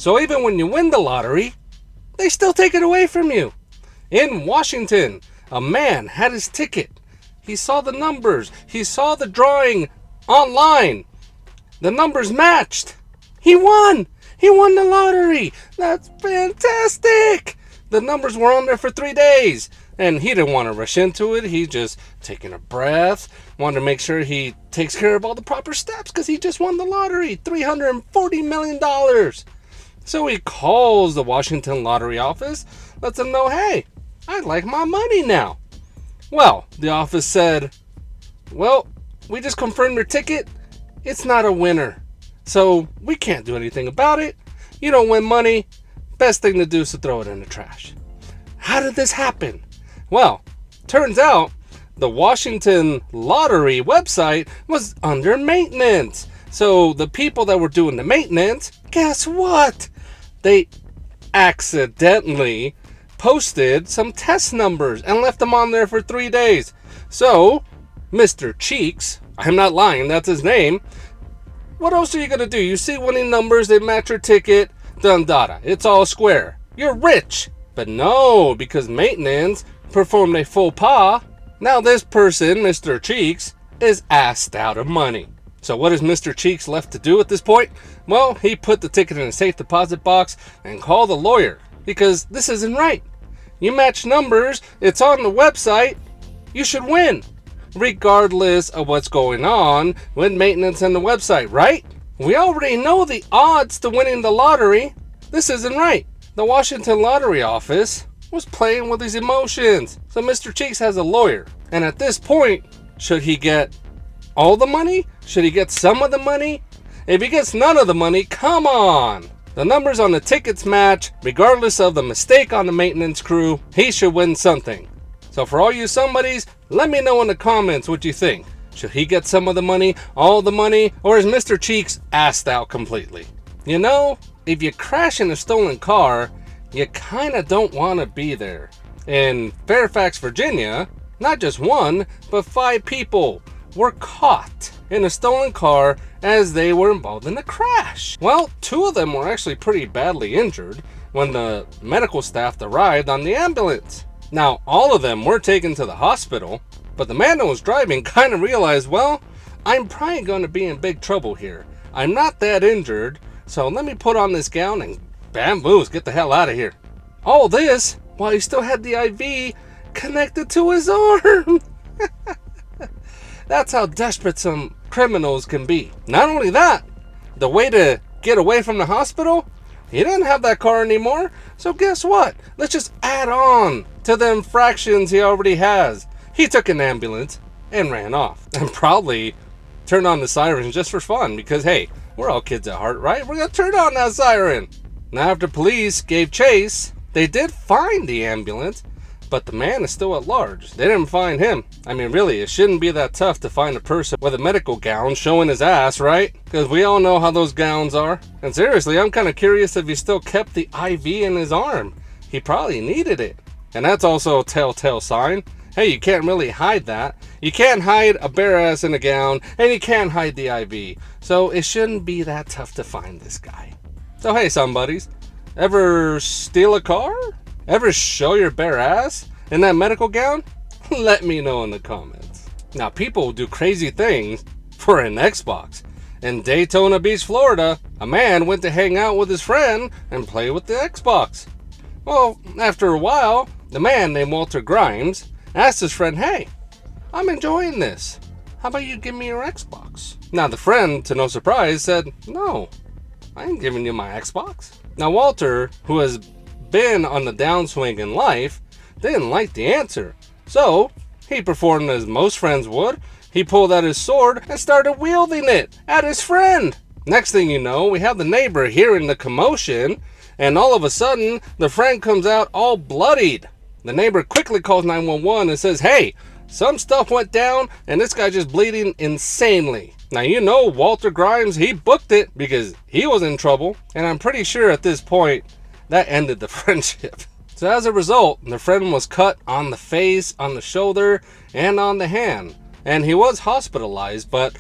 So even when you win the lottery, they still take it away from you. In Washington, a man had his ticket. He saw the numbers. He saw the drawing online. The numbers matched. He won. He won the lottery. That's fantastic. The numbers were on there for 3 days. And he didn't want to rush into it. He just taking a breath. Wanted to make sure he takes care of all the proper steps because he just won the lottery. $340 million. So he calls the Washington lottery office. Lets them know, hey, I'd like my money now. Well, the office said, well, we just confirmed your ticket. It's not a winner. So we can't do anything about it. You don't win money. Best thing to do is to throw it in the trash. How did this happen? Well, turns out the Washington lottery website was under maintenance. So the people that were doing the maintenance, guess what? They accidentally posted some test numbers and left them on there for 3 days. So Mr. Cheeks, I'm not lying, that's his name. What else are you going to do? You see winning numbers, they match your ticket, done data. It's all square. You're rich. But no, because maintenance performed a faux pas. Now this person, Mr. Cheeks, is asked out of money. So what is Mr. Cheeks left to do at this point? Well, he put the ticket in a safe deposit box and called a lawyer because this isn't right. You match numbers, it's on the website, you should win, regardless of what's going on with maintenance and the website, right? We already know the odds to winning the lottery. This isn't right. The Washington lottery office was playing with his emotions. So Mr. Cheeks has a lawyer. And at this point, should he get all the money? Should he get some of the money? If he gets none of the money, come on. The numbers on the tickets match, regardless of the mistake on the maintenance crew, he should win something. So for all you somebodies, let me know in the comments what you think. Should he get some of the money, all the money, or is Mr. Cheeks assed out completely? You know, if you crash in a stolen car, you kinda don't want to be there. In Fairfax, Virginia, not just one, but 5 people were caught in a stolen car as they were involved in the crash. Well, 2 of them were actually pretty badly injured when the medical staff arrived on the ambulance. Now, all of them were taken to the hospital, but the man that was driving kind of realized, well, I'm probably going to be in big trouble here. I'm not that injured, so let me put on this gown and bamboos, get the hell out of here. All this while he still had the IV connected to his arm. That's how desperate some criminals can be. Not only that, the way to get away from the hospital, he didn't have that car anymore. So guess what? Let's just add on to the infractions he already has. He took an ambulance and ran off. And probably turned on the sirens just for fun. Because hey, we're all kids at heart, right? We're going to turn on that siren. Now after police gave chase, they did find the ambulance. But the man is still at large. They didn't find him. I mean, really, it shouldn't be that tough to find a person with a medical gown showing his ass, right? Because we all know how those gowns are. And seriously, I'm kind of curious if he still kept the IV in his arm. He probably needed it. And that's also a telltale sign. Hey, you can't really hide that. You can't hide a bare ass in a gown, and you can't hide the IV. So it shouldn't be that tough to find this guy. So hey, somebodies, ever steal a car? Ever show your bare ass in that medical gown? Let me know in the comments. Now, people do crazy things for an Xbox. In Daytona Beach, Florida, a man went to hang out with his friend and play with the Xbox. Well, after a while, the man named Walter Grimes asked his friend, hey, I'm enjoying this. How about you give me your Xbox? Now, the friend, to no surprise, said, no, I ain't giving you my Xbox. Now, Walter, who has been on the downswing in life, didn't like the answer. So he performed as most friends would. He pulled out his sword and started wielding it at his friend. Next thing you know, we have the neighbor hearing the commotion, and all of a sudden the friend comes out all bloodied. The neighbor quickly calls 911 and says, hey, some stuff went down and this guy just bleeding insanely. Now, you know, Walter Grimes, he booked it because he was in trouble, and I'm pretty sure at this point that ended the friendship. So as a result, the friend was cut on the face, on the shoulder, and on the hand. And he was hospitalized, but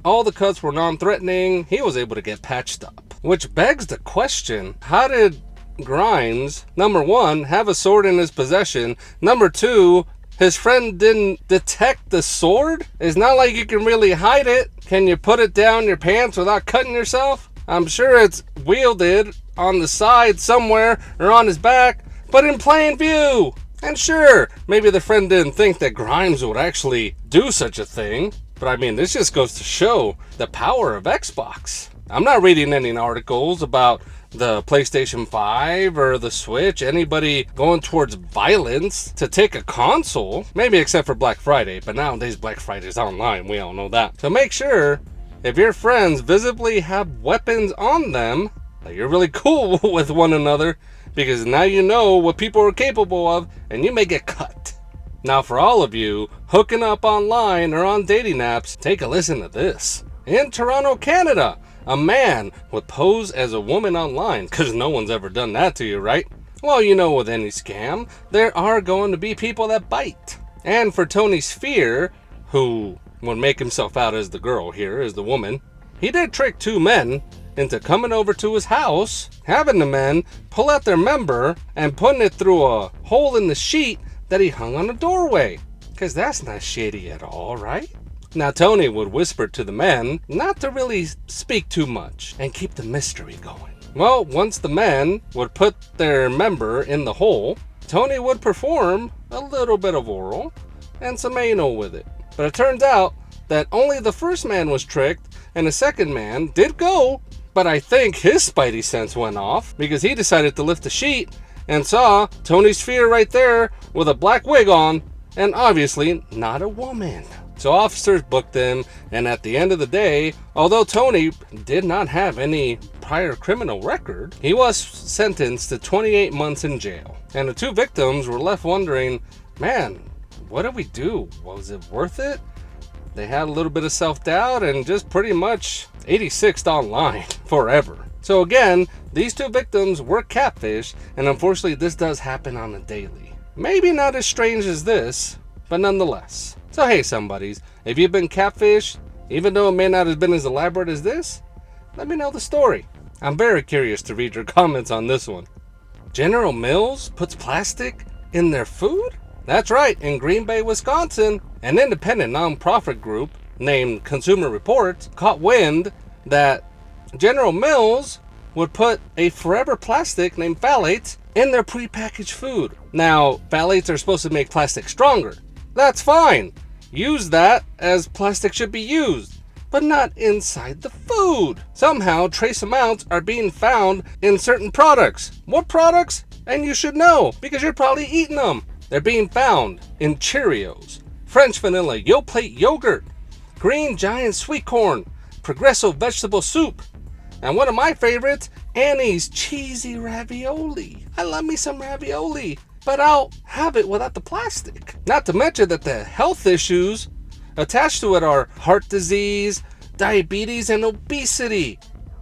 all the cuts were non-threatening. He was able to get patched up. Which begs the question, how did Grimes, number one, have a sword in his possession? Number two, his friend didn't detect the sword? It's not like you can really hide it. Can you put it down your pants without cutting yourself? I'm sure it's wielded on the side somewhere or on his back, but in plain view. And sure, maybe the friend didn't think that Grimes would actually do such a thing, but I mean, this just goes to show the power of Xbox. I'm not reading any articles about the PlayStation 5 or the Switch, anybody going towards violence to take a console, maybe except for Black Friday, but nowadays Black Friday is online, we all know that. So make sure, if your friends visibly have weapons on them, that you're really cool with one another, because now you know what people are capable of, and you may get cut. Now for all of you hooking up online or on dating apps, take a listen to this. In Toronto, Canada, a man would pose as a woman online, because no one's ever done that to you, right? Well, you know, with any scam, there are going to be people that bite. And for Tony Sphere, who would make himself out as the girl here, as the woman, he did trick two men into coming over to his house, having the men pull out their member and putting it through a hole in the sheet that he hung on the doorway. Because that's not shady at all, right? Now Tony would whisper to the men not to really speak too much and keep the mystery going. Well, once the men would put their member in the hole, Tony would perform a little bit of oral and some anal with it. But it turns out that only the first man was tricked and the second man did go, but I think his spidey sense went off because he decided to lift the sheet and saw Tony Sphere right there with a black wig on, and obviously not a woman. So officers booked him, and at the end of the day, although Tony did not have any prior criminal record, he was sentenced to 28 months in jail. And the two victims were left wondering, man, what did we do? Was it worth it? They had a little bit of self-doubt and just pretty much 86'd online forever. So again, these two victims were catfished, and unfortunately this does happen on a daily. Maybe not as strange as this, but nonetheless. So hey somebodies, if you've been catfished, even though it may not have been as elaborate as this, let me know the story. I'm very curious to read your comments on this one. General Mills puts plastic in their food? That's right, in Green Bay, Wisconsin, an independent nonprofit group named Consumer Reports caught wind that General Mills would put a forever plastic named phthalates in their prepackaged food. Now, phthalates are supposed to make plastic stronger. That's fine. Use that as plastic should be used, but not inside the food. Somehow, trace amounts are being found in certain products. What products? And you should know, because you're probably eating them. They're being found in Cheerios, French vanilla Yoplait yogurt, Green Giant sweet corn, Progresso vegetable soup, and one of my favorites, Annie's cheesy ravioli. I love me some ravioli, but I'll have it without the plastic. Not to mention that the health issues attached to it are heart disease, diabetes, and obesity.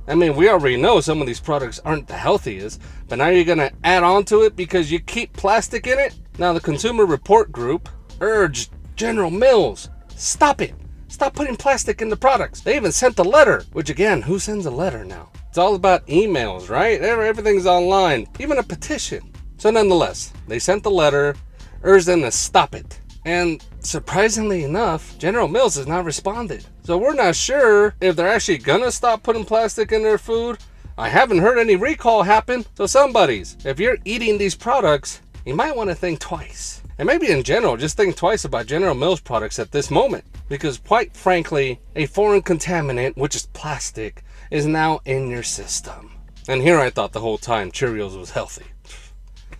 I mean, we already know some of these products aren't the healthiest, but now you're gonna add on to it because you keep plastic in it? Now the Consumer Report Group urged General Mills, stop it. Stop putting plastic in the products. They even sent a letter, which again, who sends a letter now? It's all about emails, right? Everything's online, even a petition. So nonetheless, they sent the letter, urged them to stop it. And surprisingly enough, General Mills has not responded. So we're not sure if they're actually gonna stop putting plastic in their food. I haven't heard any recall happen. So somebodies, if you're eating these products, you might want to think twice. And maybe in general, just think twice about General Mills products at this moment. Because quite frankly, a foreign contaminant, which is plastic, is now in your system. And here I thought the whole time Cheerios was healthy.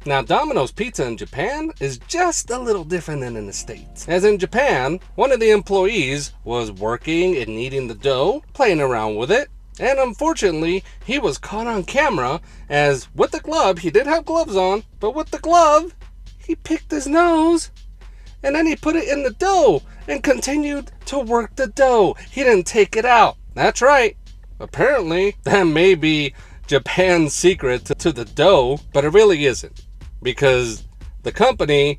Now, Domino's Pizza in Japan is just a little different than in the States. As in Japan, one of the employees was working and kneading the dough, playing around with it, and unfortunately, he was caught on camera as with the glove, he did have gloves on, but with the glove, he picked his nose, and then he put it in the dough and continued to work the dough. He didn't take it out. That's right. Apparently, that may be Japan's secret to the dough, but it really isn't. Because the company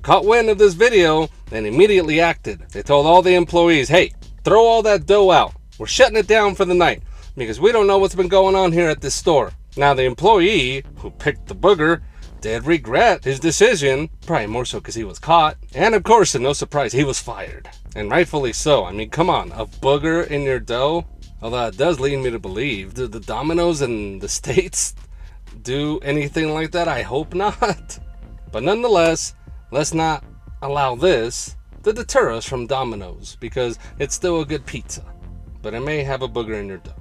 caught wind of this video and immediately acted. They told all the employees, hey, throw all that dough out. we're shutting it down for the night because we don't know what's been going on here at this store. Now, the employee who picked the booger did regret his decision, probably more so because he was caught. And of course, no surprise, he was fired. And rightfully so. I mean, come on, a booger in your dough? Although it does lead me to believe, do the Domino's in the States do anything like that? I hope not. But nonetheless, let's not allow this to deter us from Domino's, because it's still a good pizza, but it may have a booger in your dough.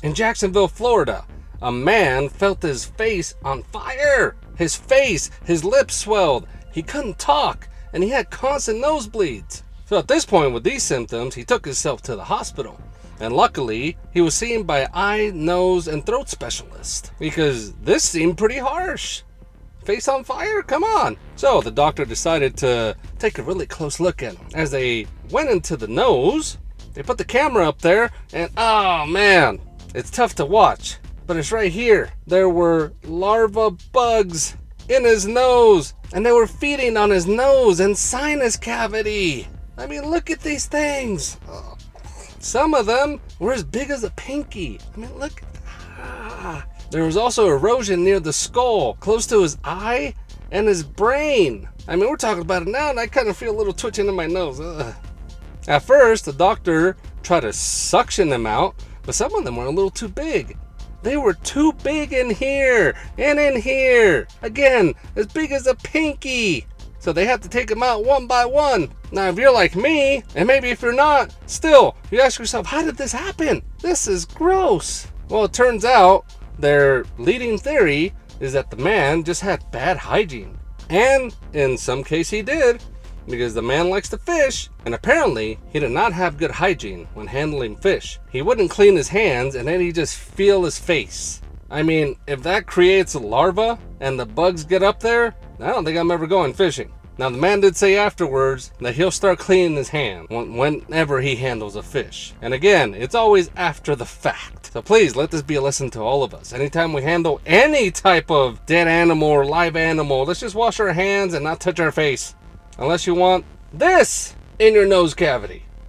In Jacksonville, Florida, a man felt his face on fire. His face, his lips swelled, he couldn't talk, and he had constant nosebleeds. So at this point, with these symptoms, he took himself to the hospital. And luckily, he was seen by an eye, nose, and throat specialist, because this seemed pretty harsh. Face on fire? Come on. So the doctor decided to take a really close look at him. As they went into the nose, they put the camera up there, and oh man, it's tough to watch, but it's right here. There were larva bugs in his nose, and they were feeding on his nose and sinus cavity. I mean, look at these things. Some of them were as big as a pinky. I mean, look at that. There was also erosion near the skull, close to his eye and his brain. I mean, we're talking about it now, and I kind of feel a little twitching in my nose. Ugh. At first, the doctor tried to suction them out, but some of them were a little too big. They were too big in here and in here. Again, as big as a pinky. So they had to take them out one by one. Now, if you're like me, and maybe if you're not, still, you ask yourself, how did this happen? This is gross. Well, it turns out their leading theory is that the man just had bad hygiene. And in some case he did, because the man likes to fish, and apparently he did not have good hygiene when handling fish. He wouldn't clean his hands, and then he'd just feel his face. I mean, if that creates a larva and the bugs get up there, I don't think I'm ever going fishing. Now, the man did say afterwards that he'll start cleaning his hand whenever he handles a fish. And again, it's always after the fact. So please, let this be a lesson to all of us. Anytime we handle any type of dead animal or live animal, let's just wash our hands and not touch our face. Unless you want this in your nose cavity.